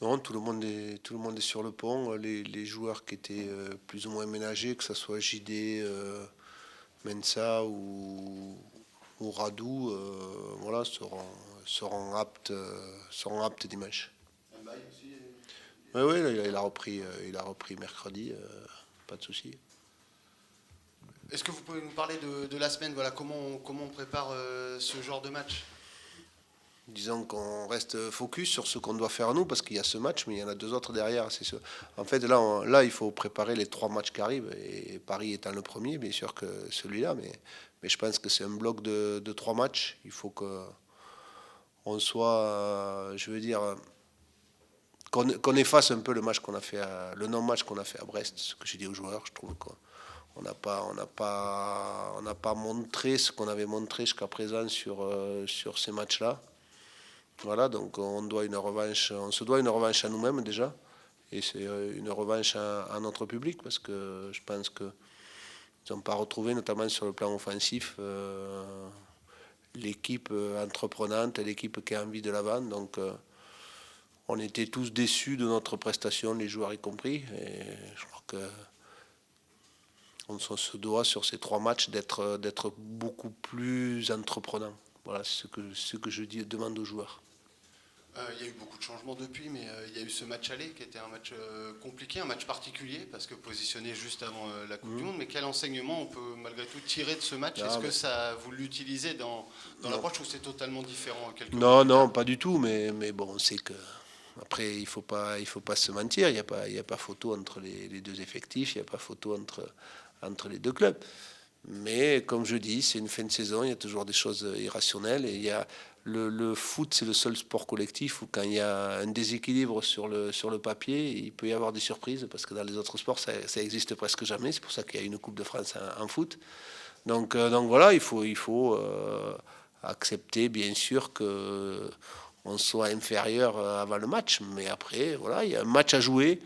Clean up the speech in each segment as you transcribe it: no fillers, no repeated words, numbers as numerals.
Non, tout le monde est sur le pont. Les joueurs qui étaient plus ou moins ménagés, que ce soit JD, Mensa ou Radou, voilà, seront aptes dimanche. Oui, oui, il a repris mercredi, pas de souci. Est-ce que vous pouvez nous parler de la semaine, voilà, comment on prépare ce genre de match? Disons qu'on reste focus sur ce qu'on doit faire nous, parce qu'il y a ce match, mais il y en a deux autres derrière. En fait, là, il faut préparer les trois matchs qui arrivent, et Paris étant le premier, bien sûr que celui-là, mais je pense que c'est un bloc de trois matchs. Il faut qu'on soit, je veux dire, qu'on efface un peu le match qu'on a fait, le non-match qu'on a fait à Brest. Ce que j'ai dit aux joueurs, je trouve qu'on n'a pas montré ce qu'on avait montré jusqu'à présent sur ces matchs-là. Voilà, donc on se doit une revanche à nous-mêmes déjà, et c'est une revanche à notre public, parce que je pense qu'ils n'ont pas retrouvé, notamment sur le plan offensif, l'équipe entreprenante, l'équipe qui a envie de l'avant. Donc on était tous déçus de notre prestation, les joueurs y compris, et je crois que on se doit sur ces trois matchs d'être beaucoup plus entreprenant. Voilà, c'est ce que demande aux joueurs. Il y a eu beaucoup de changements depuis, mais il y a eu ce match aller qui était un match compliqué, un match particulier, parce que positionné juste avant la Coupe du Mmh. Monde. Mais quel enseignement on peut malgré tout tirer de ce match? Est-ce Non, que mais, ça vous l'utilisez dans non. l'approche, ou c'est totalement différent quelques mois Non, plus non, tard? pas du tout, mais bon, on sait que après, il faut pas se mentir, il y a pas photo entre les deux effectifs, il n'y a pas photo entre les deux clubs. Mais comme je dis, c'est une fin de saison, il y a toujours des choses irrationnelles, et il y a le foot, c'est le seul sport collectif où quand il y a un déséquilibre sur le papier, il peut y avoir des surprises, parce que dans les autres sports, ça existe presque jamais. C'est pour ça qu'il y a une Coupe de France en foot. Donc voilà, il faut accepter bien sûr que on soit inférieur avant le match, mais après voilà, il y a un match à jouer,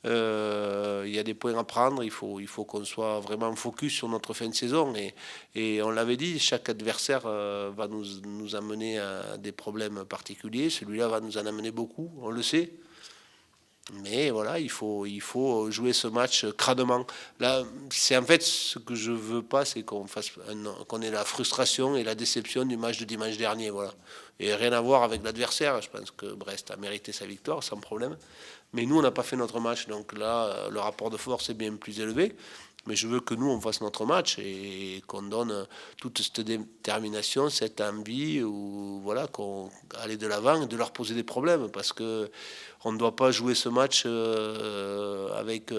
il y a des points à prendre, il faut qu'on soit vraiment focus sur notre fin de saison, et on l'avait dit, chaque adversaire va nous amener à des problèmes particuliers, celui-là va nous en amener beaucoup, on le sait. Mais voilà, il faut jouer ce match crânement. Là, c'est en fait ce que je veux pas, c'est qu'on ait la frustration et la déception du match de dimanche dernier. Voilà. Et rien à voir avec l'adversaire. Je pense que Brest a mérité sa victoire sans problème. Mais nous, on n'a pas fait notre match. Donc là, le rapport de force est bien plus élevé. Mais je veux que nous, on fasse notre match, et qu'on donne toute cette détermination, cette envie, ou voilà, qu'on aller de l'avant et de leur poser des problèmes. Parce que on ne doit pas jouer ce match avec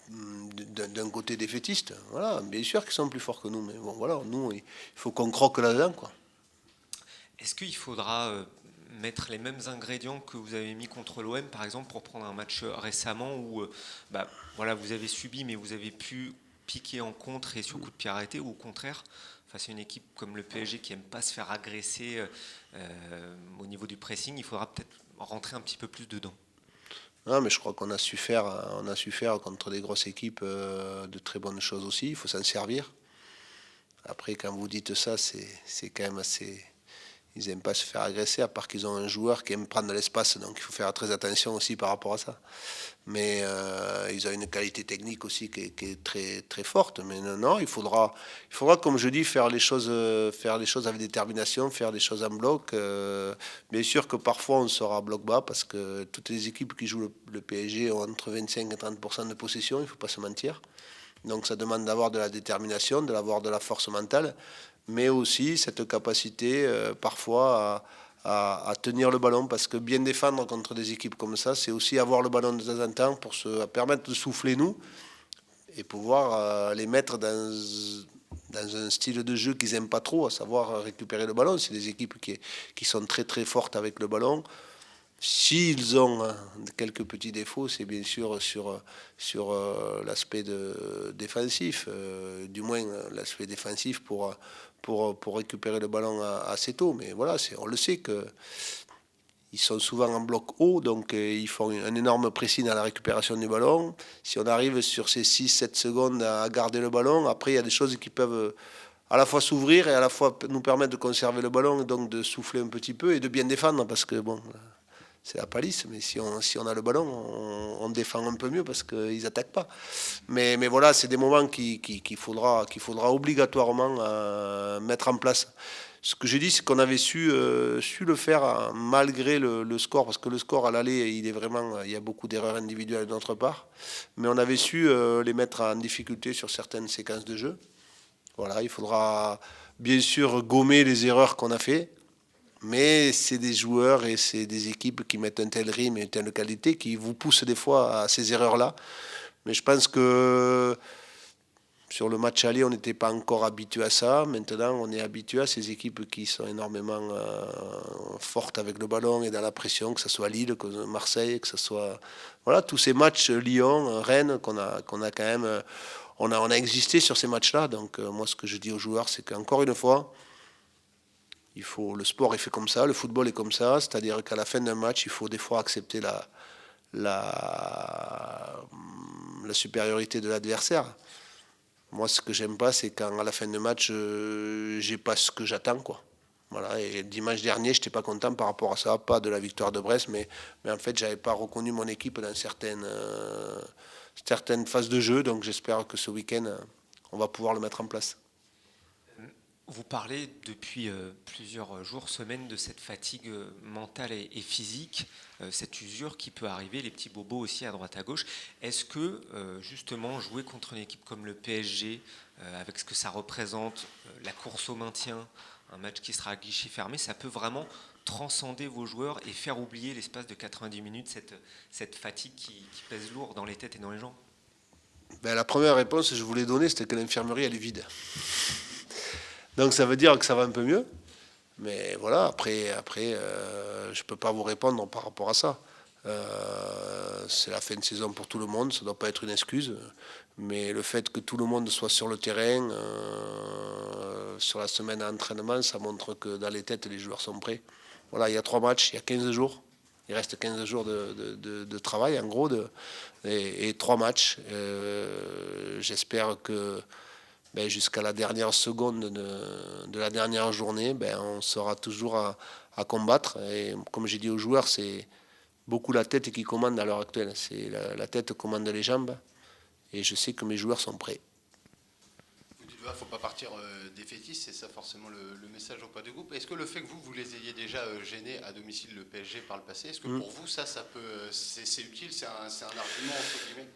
d'un côté défaitiste. Voilà, bien sûr qu'ils sont plus forts que nous, mais bon, voilà, nous, il faut qu'on croque là-dedans, quoi. Est-ce qu'il faudra mettre les mêmes ingrédients que vous avez mis contre l'OM, par exemple, pour prendre un match récemment où bah, voilà, vous avez subi, mais vous avez pu piquer en contre et sur coup de pied arrêté, ou au contraire, face à une équipe comme le PSG qui n'aime pas se faire agresser au niveau du pressing, il faudra peut-être rentrer un petit peu plus dedans. Non, mais je crois on a su faire contre des grosses équipes de très bonnes choses aussi. Il faut s'en servir. Après, quand vous dites ça, c'est quand même assez. Ils n'aiment pas se faire agresser, à part qu'ils ont un joueur qui aime prendre de l'espace. Donc il faut faire très attention aussi par rapport à ça. Mais ils ont une qualité technique aussi qui est très, très forte. Mais non, non, il faudra, comme je dis, faire les choses avec détermination, faire les choses en bloc. Bien sûr que parfois on sera à bloc bas, parce que toutes les équipes qui jouent le PSG ont entre 25 et 30% de possession, il ne faut pas se mentir. Donc ça demande d'avoir de la détermination, d'avoir de la force mentale, mais aussi cette capacité parfois à tenir le ballon, parce que bien défendre contre des équipes comme ça, c'est aussi avoir le ballon de temps en temps pour se permettre de souffler nous, et pouvoir les mettre dans un style de jeu qu'ils n'aiment pas trop, à savoir récupérer le ballon. C'est des équipes qui sont très très fortes avec le ballon. S'ils ont quelques petits défauts, c'est bien sûr sur l'aspect défensif, du moins l'aspect défensif pour récupérer le ballon assez tôt. Mais voilà, on le sait que ils sont souvent en bloc haut, donc ils font un énorme pressing à la récupération du ballon. Si on arrive sur ces 6-7 secondes à garder le ballon, après il y a des choses qui peuvent à la fois s'ouvrir et à la fois nous permettre de conserver le ballon, et donc de souffler un petit peu et de bien défendre, parce que bon, c'est la palisse. Mais si on a le ballon, on défend un peu mieux parce qu'ils n'attaquent pas. Mais voilà, c'est des moments qu'il faudra obligatoirement mettre en place. Ce que j'ai dit, c'est qu'on avait su le faire malgré le score, parce que le score à l'aller, il y a beaucoup d'erreurs individuelles de notre part. Mais on avait su les mettre en difficulté sur certaines séquences de jeu. Voilà, il faudra bien sûr gommer les erreurs qu'on a fait. Mais c'est des joueurs et c'est des équipes qui mettent un tel rythme et une telle qualité qui vous poussent des fois à ces erreurs-là. Mais je pense que sur le match aller, on n'était pas encore habitué à ça. Maintenant, on est habitué à ces équipes qui sont énormément fortes avec le ballon et dans la pression, que ce soit Lille, que Marseille, que ce soit voilà, tous ces matchs, Lyon, Rennes, qu'on a quand même. On a existé sur ces matchs-là. Donc moi, ce que je dis aux joueurs, c'est qu'encore une fois, le sport est fait comme ça, le football est comme ça, c'est-à-dire qu'à la fin d'un match, il faut des fois accepter la supériorité de l'adversaire. Moi, ce que j'aime pas, c'est quand à la fin de match, j'ai pas ce que j'attends, quoi. Voilà. Et dimanche dernier, je n'étais pas content par rapport à ça, pas de la victoire de Brest, mais en fait, j'avais pas reconnu mon équipe dans certaines phases de jeu. Donc, j'espère que ce week-end, on va pouvoir le mettre en place. Vous parlez depuis plusieurs jours, semaines de cette fatigue mentale et physique, cette usure qui peut arriver, les petits bobos aussi à droite à gauche. Est-ce que justement jouer contre une équipe comme le PSG, avec ce que ça représente, la course au maintien, un match qui sera à guichet fermé, ça peut vraiment transcender vos joueurs et faire oublier l'espace de 90 minutes cette fatigue qui pèse lourd dans les têtes et dans les jambes? La première réponse que je voulais donner, c'était que l'infirmerie, elle est vide. Donc ça veut dire que ça va un peu mieux. Mais voilà, après je ne peux pas vous répondre par rapport à ça. C'est la fin de saison pour tout le monde, ça ne doit pas être une excuse. Mais le fait que tout le monde soit sur le terrain, sur la semaine d'entraînement, ça montre que dans les têtes, les joueurs sont prêts. Voilà, il y a 3 matchs, il y a 15 jours. Il reste 15 jours de travail, en gros, et 3 matchs. J'espère que jusqu'à la dernière seconde de la dernière journée, on sera toujours à combattre. Et comme j'ai dit aux joueurs, c'est beaucoup la tête qui commande à l'heure actuelle. C'est la tête commande les jambes. Et je sais que mes joueurs sont prêts. Vous dites, il ne faut pas partir défaitiste, c'est ça forcément le message au pas de groupe. Est-ce que le fait que vous les ayez déjà gênés à domicile le PSG par le passé, est-ce que pour vous, ça peut, c'est utile, c'est un argument entre guillemets?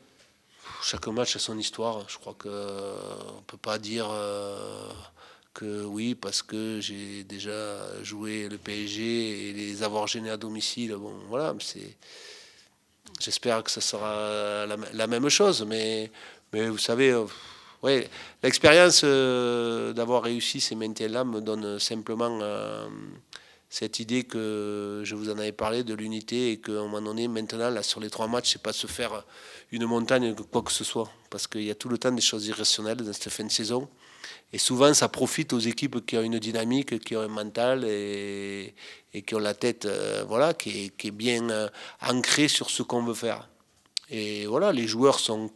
Chaque match a son histoire. Je crois qu'on ne peut pas dire que oui, parce que j'ai déjà joué le PSG et les avoir gênés à domicile. Bon, voilà, j'espère que ça sera la même chose. Mais vous savez, ouais, l'expérience d'avoir réussi ces maintiens-là me donne simplement cette idée que je vous en avais parlé de l'unité et qu'à un moment donné, maintenant, là, sur les 3 matchs, c'est pas se faire une montagne de quoi que ce soit. Parce qu'il y a tout le temps des choses irrationnelles dans cette fin de saison. Et souvent, ça profite aux équipes qui ont une dynamique, qui ont un mental et qui ont la tête voilà, qui est bien ancrée sur ce qu'on veut faire. Et voilà, les joueurs sont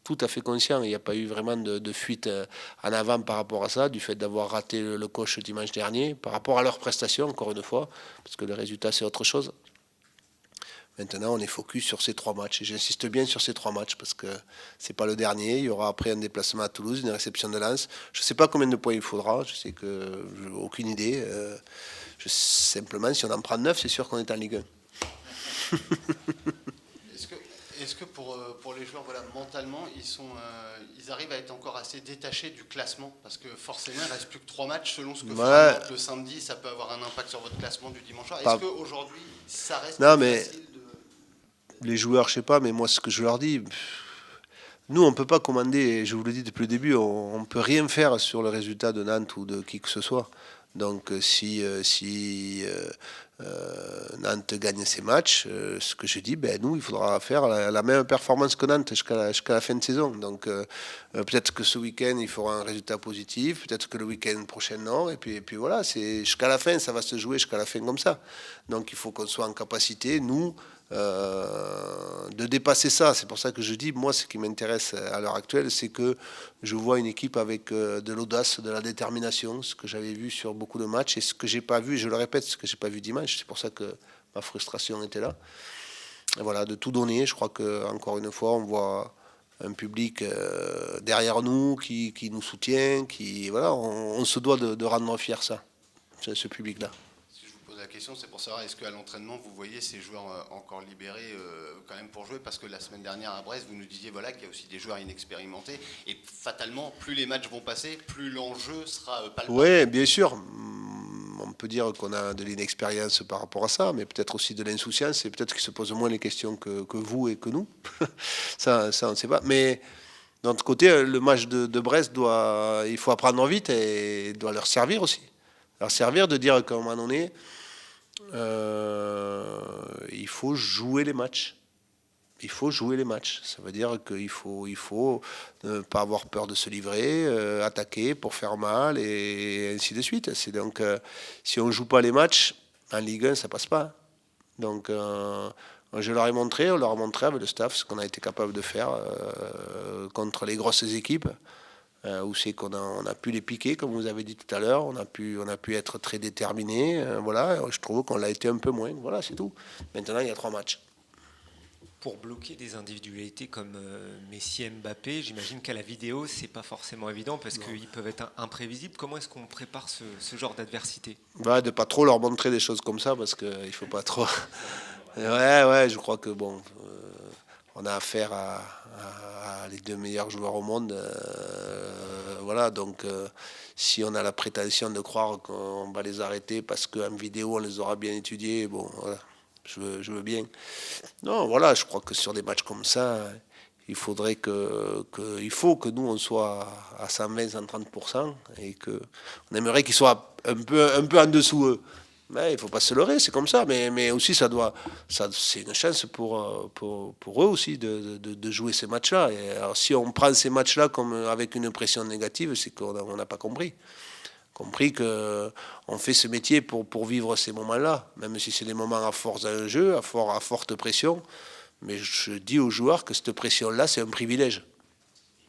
tout à fait conscients. Il n'y a pas eu vraiment de fuite en avant par rapport à ça, du fait d'avoir raté le coach dimanche dernier, par rapport à leur prestation, encore une fois, parce que le résultat, c'est autre chose. Maintenant, on est focus sur ces 3 matchs. Et j'insiste bien sur ces 3 matchs parce que c'est pas le dernier. Il y aura après un déplacement à Toulouse, une réception de Lens. Je ne sais pas combien de points il faudra. Je sais que je n'ai aucune idée. Simplement, si on en prend 9, c'est sûr qu'on est en Ligue 1. Est-ce que pour les joueurs, voilà, mentalement, ils arrivent à être encore assez détachés du classement? Parce que forcément, il ne reste plus que 3 matchs. Selon ce que fera le samedi, ça peut avoir un impact sur votre classement du dimanche soir. Est-ce qu'aujourd'hui, ça reste facile les joueurs, je sais pas, mais moi, ce que je leur dis, nous, on ne peut pas commander, je vous le dis depuis le début, on ne peut rien faire sur le résultat de Nantes ou de qui que ce soit. Donc, si Nantes gagne ses matchs, ce que je dis, nous, il faudra faire la même performance que Nantes jusqu'à la fin de saison. Donc, peut-être que ce week-end, il fera un résultat positif, peut-être que le week-end prochain, non. Et puis voilà, jusqu'à la fin, ça va se jouer jusqu'à la fin comme ça. Donc, il faut qu'on soit en capacité, nous, de dépasser ça. C'est pour ça que je dis, moi, ce qui m'intéresse à l'heure actuelle, c'est que je vois une équipe avec de l'audace, de la détermination, ce que j'avais vu sur beaucoup de matchs et ce que j'ai pas vu, je le répète, ce que j'ai pas vu dimanche. C'est pour ça que Ma frustration était là. Et voilà, de tout donner. Je crois qu'encore une fois, on voit un public derrière nous qui nous soutient. Voilà, on se doit de rendre fier ça, ce public-là. Si je vous pose la question, c'est pour savoir, est-ce qu'à l'entraînement, vous voyez ces joueurs encore libérés quand même pour jouer? Parce que la semaine dernière à Brest, vous nous disiez voilà, qu'il y a aussi des joueurs inexpérimentés. Et fatalement, plus les matchs vont passer, plus l'enjeu sera palpable. Oui, bien sûr. On peut dire qu'on a de l'inexpérience par rapport à ça, mais peut-être aussi de l'insouciance, et peut-être qu'ils se posent moins les questions que vous et que nous. ça, on ne sait pas. Mais d'un autre côté, le match de Brest, il faut apprendre vite et doit leur servir aussi. Leur servir de dire qu'à un moment donné, il faut jouer les matchs. Il faut jouer les matchs. Ça veut dire qu'il faut ne pas avoir peur de se livrer, attaquer pour faire mal et ainsi de suite. C'est donc, si on ne joue pas les matchs, en Ligue 1, ça ne passe pas. Donc, je leur ai montré, on leur a montré avec le staff ce qu'on a été capable de faire contre les grosses équipes, où c'est qu'on a pu les piquer, comme vous avez dit tout à l'heure. On a pu être très déterminés. Voilà, je trouve qu'on l'a été un peu moins. Voilà, c'est tout. Maintenant, il y a 3 matchs. Pour bloquer des individualités comme Messi et Mbappé, j'imagine qu'à la vidéo, c'est pas forcément évident parce qu'ils peuvent être imprévisibles. Comment est-ce qu'on prépare ce genre d'adversité? De ne pas trop leur montrer des choses comme ça parce qu'il ne faut pas trop. Ouais, je crois que bon, on a affaire à les 2 meilleurs joueurs au monde. Voilà, donc si on a la prétention de croire qu'on va les arrêter parce qu'en vidéo on les aura bien étudiés, bon, voilà. Je veux bien. Non, voilà, je crois que sur des matchs comme ça, il faudrait il faut que nous, on soit à 120, 130% et on aimerait qu'ils soient un peu en dessous eux. Mais il ne faut pas se leurrer, c'est comme ça. Mais aussi, c'est une chance pour eux aussi de jouer ces matchs-là. Et alors, si on prend ces matchs-là comme avec une pression négative, c'est qu'on n'a pas compris qu'on fait ce métier pour vivre ces moments-là, même si c'est des moments à force d'enjeu, à forte pression. Mais je dis aux joueurs que cette pression-là, c'est un privilège.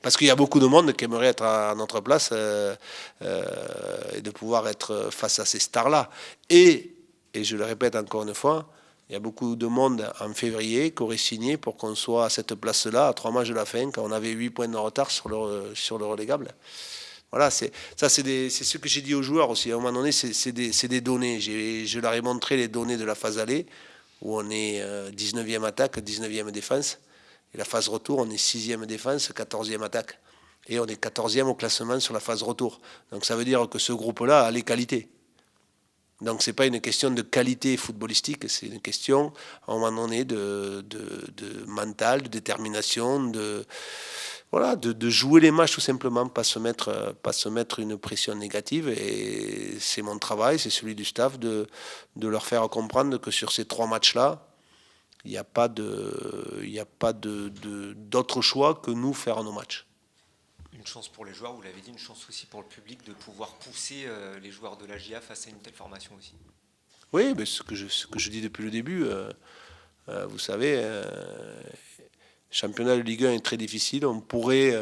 Parce qu'il y a beaucoup de monde qui aimerait être à notre place et de pouvoir être face à ces stars-là. Et je le répète encore une fois, il y a beaucoup de monde en février qui aurait signé pour qu'on soit à cette place-là à 3 matchs de la fin, quand on avait 8 points de retard sur le relégable. Voilà, c'est ce que j'ai dit aux joueurs aussi. À un moment donné, c'est des données. Je leur ai montré les données de la phase aller, où on est 19e attaque, 19e défense. Et la phase retour, on est 6e défense, 14e attaque. Et on est 14e au classement sur la phase retour. Donc ça veut dire que ce groupe-là a les qualités. Donc ce n'est pas une question de qualité footballistique, c'est une question, à un moment donné, de mental, de détermination, voilà, de jouer les matchs tout simplement, pas se mettre une pression négative. Et c'est mon travail, c'est celui du staff de leur faire comprendre que sur ces 3 matchs-là, il n'y a pas d'autre choix que nous faire nos matchs. Une chance pour les joueurs, vous l'avez dit, une chance aussi pour le public de pouvoir pousser les joueurs de la GIA face à une telle formation aussi. Oui, mais ce que je dis depuis le début, vous savez, championnat de Ligue 1 est très difficile. On pourrait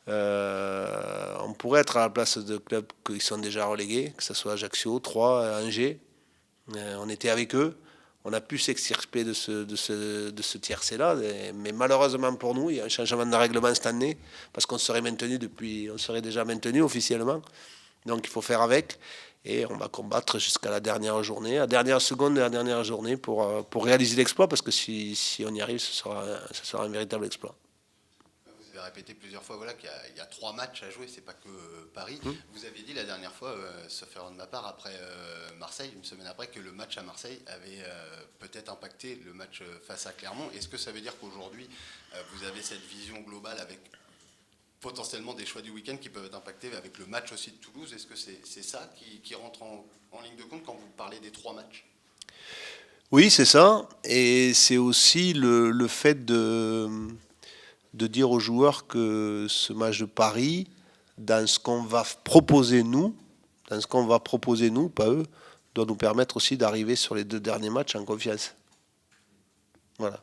être à la place de clubs qui sont déjà relégués, que ce soit Ajaccio, Troyes, Angers. On était avec eux. On a pu s'extirper de ce tiercé-là. Mais malheureusement pour nous, il y a un changement de règlement cette année, parce qu'on serait déjà maintenu officiellement. Donc il faut faire avec. Et on va combattre jusqu'à la dernière journée, la dernière seconde de la dernière journée pour réaliser l'exploit, parce que si on y arrive, ce sera un véritable exploit. Vous avez répété plusieurs fois voilà, qu'il y a 3 matchs à jouer, c'est pas que Paris. Vous avez dit la dernière fois, sauf erreur de ma part, après Marseille, une semaine après, que le match à Marseille avait peut-être impacté le match face à Clermont. Est-ce que ça veut dire qu'aujourd'hui, vous avez cette vision globale avec potentiellement des choix du week-end qui peuvent être impactés avec le match aussi de Toulouse? Est-ce que c'est ça qui rentre en ligne de compte quand vous parlez des 3 matchs? Oui, c'est ça. Et c'est aussi le fait de dire aux joueurs que ce match de Paris, dans ce qu'on va proposer nous, pas eux, doit nous permettre aussi d'arriver sur les 2 derniers matchs en confiance. Voilà.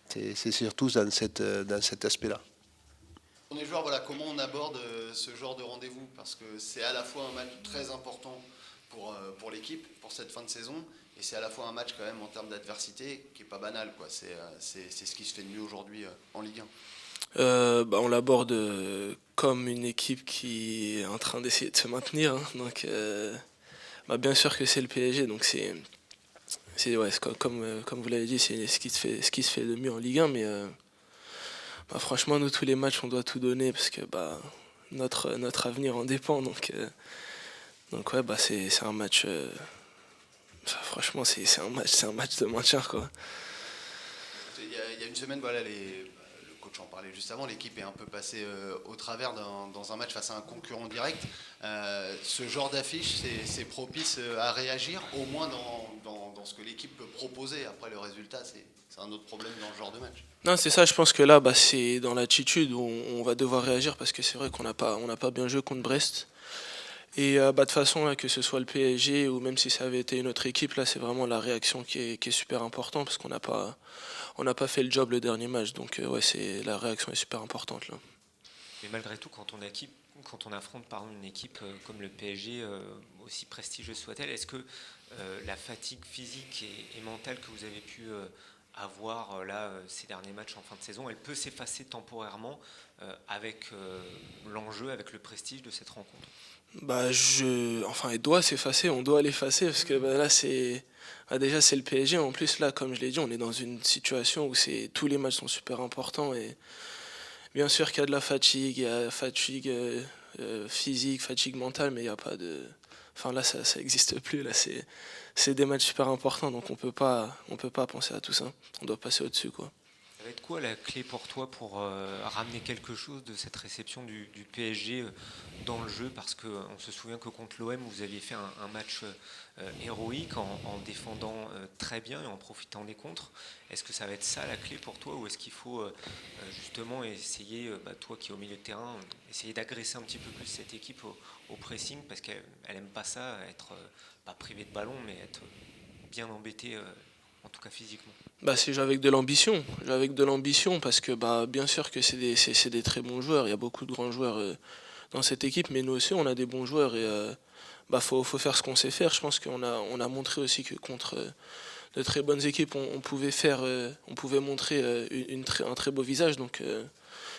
C'est surtout dans cet aspect-là. On est joueurs, voilà, comment on aborde ce genre de rendez-vous? Parce que c'est à la fois un match très important pour l'équipe, pour cette fin de saison, Et c'est à la fois un match quand même en termes d'adversité qui est pas banal, quoi. C'est ce qui se fait de mieux aujourd'hui en Ligue 1. On l'aborde comme une équipe qui est en train d'essayer de se maintenir, hein. Donc, bien sûr que c'est le PSG, donc comme vous l'avez dit, c'est ce qui se fait de mieux en Ligue 1, mais franchement, nous tous les matchs, on doit tout donner parce que notre avenir en dépend. Donc ouais, c'est un match. Franchement, c'est un match de maintien, quoi. Il y a une semaine, voilà, le coach en parlait juste avant, l'équipe est un peu passée au travers dans un match face à un concurrent direct. Ce genre d'affiche, c'est propice à réagir, au moins dans ce que l'équipe peut proposer. Après, le résultat, c'est un autre problème dans le genre de match. Non, c'est ça, je pense que là, c'est dans l'attitude où on va devoir réagir parce que c'est vrai qu'on n'a pas bien joué contre Brest. Et de toute façon, là, que ce soit le PSG ou même si ça avait été une autre équipe, là, c'est vraiment la réaction qui est super importante parce qu'on n'a pas fait le job le dernier match. Donc, la réaction est super importante, là. Mais malgré tout, quand on affronte une équipe comme le PSG, aussi prestigieuse soit-elle, est-ce que la fatigue physique et mentale que vous avez pu avoir ces derniers matchs en fin de saison, elle peut s'effacer temporairement avec l'enjeu, avec le prestige de cette rencontre? Elle doit s'effacer, on doit l'effacer parce que là déjà c'est le PSG. En plus là, comme je l'ai dit, on est dans une situation où tous les matchs sont super importants et bien sûr qu'il y a de la fatigue, il y a fatigue physique, fatigue mentale, mais il y a pas de, là ça n'existe plus là. C'est des matchs super importants, donc on peut pas penser à tout ça. On doit passer au-dessus, quoi. Ça va être quoi la clé pour toi pour ramener quelque chose de cette réception du PSG dans le jeu? Parce qu'on se souvient que contre l'OM, vous aviez fait un match héroïque en défendant très bien et en profitant des contres. Est-ce que ça va être ça la clé pour toi, ou est-ce qu'il faut justement essayer, toi qui es au milieu de terrain, essayer d'agresser un petit peu plus cette équipe au pressing, parce qu'elle n'aime pas ça, être pas privée de ballon, mais être bien embêtée, en tout cas physiquement? C'est avec de l'ambition. Avec de l'ambition parce que bien sûr que c'est des très bons joueurs. Il y a beaucoup de grands joueurs dans cette équipe, mais nous aussi on a des bons joueurs et faut faire ce qu'on sait faire. Je pense qu'on a montré aussi que contre de très bonnes équipes, on pouvait montrer un très beau visage. Donc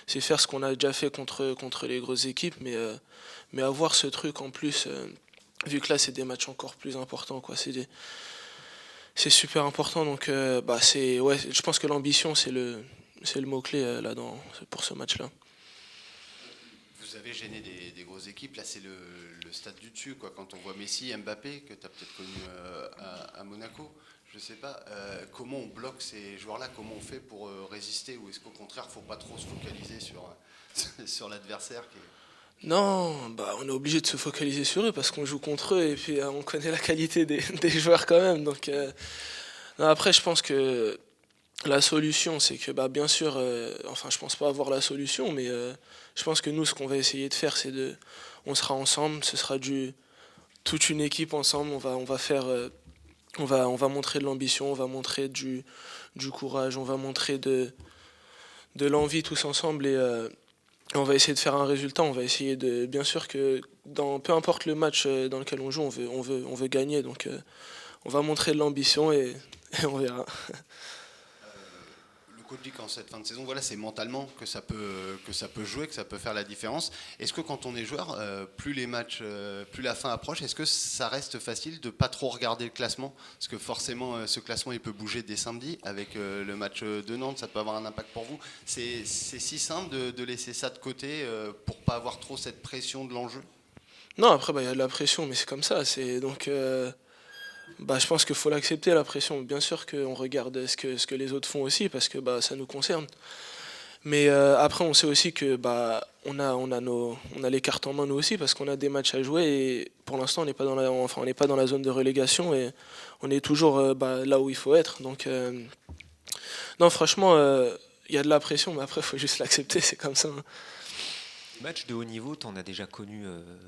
c'est faire ce qu'on a déjà fait contre les grosses équipes, mais avoir ce truc en plus, vu que là c'est des matchs encore plus importants, quoi. C'est super important, donc je pense que l'ambition c'est le mot-clé pour ce match-là. Vous avez gêné des grosses équipes, là c'est le stade du dessus, quoi. Quand on voit Messi, Mbappé, que tu as peut-être connu à Monaco, je sais pas, comment on bloque ces joueurs-là, comment on fait pour résister, ou est-ce qu'au contraire il ne faut pas trop se focaliser sur l'adversaire Non, on est obligé de se focaliser sur eux parce qu'on joue contre eux et puis on connaît la qualité des joueurs quand même. Donc après, je pense que la solution, c'est que bien sûr, je pense pas avoir la solution, mais je pense que nous, ce qu'on va essayer de faire, on sera ensemble, ce sera toute une équipe ensemble. On va faire, on va montrer de l'ambition, on va montrer du courage, on va montrer de l'envie tous ensemble et on va essayer de faire un résultat. On va essayer de, bien sûr que peu importe le match dans lequel on joue, on veut gagner. Donc on va montrer de l'ambition et on verra. Le coach dit qu'en cette fin de saison, voilà, c'est mentalement que ça peut jouer, que ça peut faire la différence. Est-ce que quand on est joueur, plus les matchs, plus la fin approche, est-ce que ça reste facile de pas trop regarder le classement? Parce que forcément, ce classement, il peut bouger dès samedi. Avec le match de Nantes, ça peut avoir un impact pour vous. C'est si simple de laisser ça de côté pour pas avoir trop cette pression de l'enjeu? Non, après, il y a de la pression, mais c'est comme ça. Donc, je pense qu'il faut l'accepter, la pression. Bien sûr qu'on regarde ce que les autres font aussi, parce que ça nous concerne. Mais après, on sait aussi que on a les cartes en main nous aussi, parce qu'on a des matchs à jouer. Et pour l'instant, on n'est pas dans la zone de relégation et on est toujours là où il faut être. Donc, non, franchement, il y a de la pression, mais après, il faut juste l'accepter. C'est comme ça, hein. Match de haut niveau, tu en as déjà connu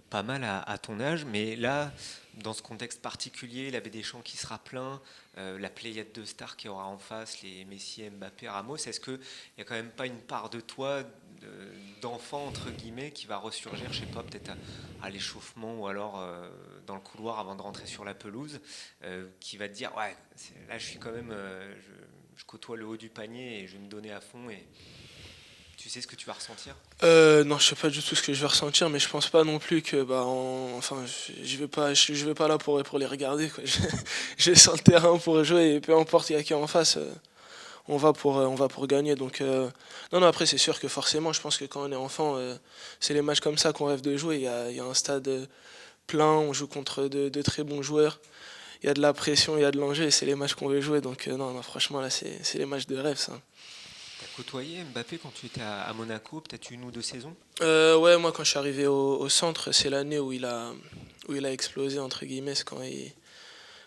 pas mal à ton âge, mais là, dans ce contexte particulier, la baie des Champs qui sera plein, la pléiade de stars qui aura en face, les Messi, Mbappé, Ramos, est-ce qu'il n'y a quand même pas une part de toi d'enfant entre guillemets qui va ressurgir, je sais pas, peut-être à l'échauffement ou alors dans le couloir avant de rentrer sur la pelouse, qui va te dire ouais, là je suis quand même, je côtoie le haut du panier et je vais me donner à fond. Et tu sais ce que tu vas ressentir? Non, je sais pas du tout ce que je vais ressentir, mais je pense pas non plus que enfin je vais pas là pour les regarder quoi. Je vais sur le terrain pour jouer et peu importe il y a qui en face, on va pour gagner. Donc non, après c'est sûr que forcément, je pense que quand on est enfant, c'est les matchs comme ça qu'on rêve de jouer. Il y a un stade plein, on joue contre de très bons joueurs. Il y a de la pression, il y a de l'enjeu et c'est les matchs qu'on veut jouer. Donc non, franchement là c'est les matchs de rêve ça. T'as côtoyé Mbappé quand tu étais à Monaco, peut-être 1 ou 2 saisons? Ouais, moi quand je suis arrivé au centre, c'est l'année où il a explosé entre guillemets, c'est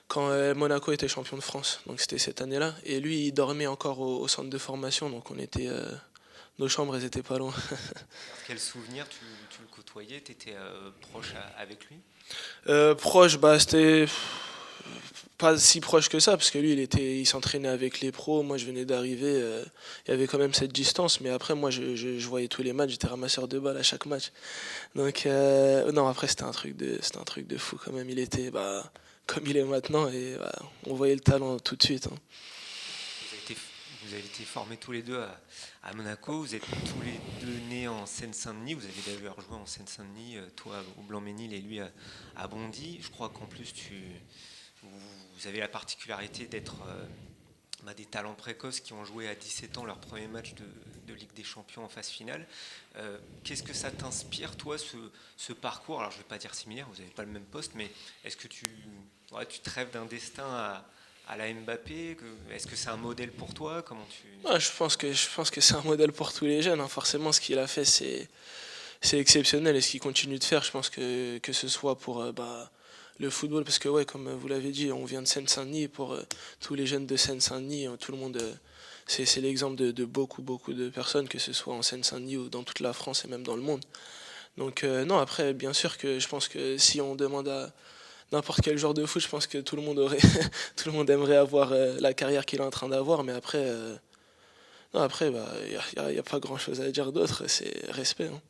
quand Monaco était champion de France. Donc c'était cette année-là. Et lui, il dormait encore centre de formation, donc nos chambres, elles étaient pas loin. Quel souvenir tu le côtoyais? Tu étais proche avec lui? Proche, bah c'était pas si proche que ça, parce que lui, il s'entraînait avec les pros. Moi, je venais d'arriver. Il y avait quand même cette distance, mais après, moi, je voyais tous les matchs. J'étais ramasseur de balles à chaque match. Donc, non, après, c'était un truc de fou quand même. Il était, comme il est maintenant, et on voyait le talent tout de suite. Hein. Vous avez été formés tous les deux à Monaco. Vous êtes tous les deux nés en Seine-Saint-Denis. Vous avez d'ailleurs joué en Seine-Saint-Denis, toi au Blanc-Ménil et lui à Bondy. Je crois qu'en plus, vous avez la particularité d'être des talents précoces qui ont joué à 17 ans leur premier match de Ligue des Champions en phase finale. Qu'est-ce que ça t'inspire, toi, ce parcours? Alors, je ne vais pas dire similaire, vous n'avez pas le même poste, mais est-ce que tu te rêves d'un destin à la Mbappé? Est-ce que c'est un modèle pour toi? Comment tu... Ouais, je pense que c'est un modèle pour tous les jeunes. Hein. Forcément, ce qu'il a fait, c'est exceptionnel. Et ce qu'il continue de faire, je pense que ce soit pour le football, parce que ouais, comme vous l'avez dit, on vient de Seine-Saint-Denis. Pour tous les jeunes de Seine-Saint-Denis, tout le monde, c'est l'exemple de beaucoup de personnes, que ce soit en Seine-Saint-Denis ou dans toute la France et même dans le monde. Donc non, après, bien sûr que je pense que si on demande à n'importe quel joueur de foot, je pense que tout le monde tout le monde aimerait avoir la carrière qu'il est en train d'avoir, mais après, non, après, y a pas grand-chose à dire d'autre, c'est respect. Hein.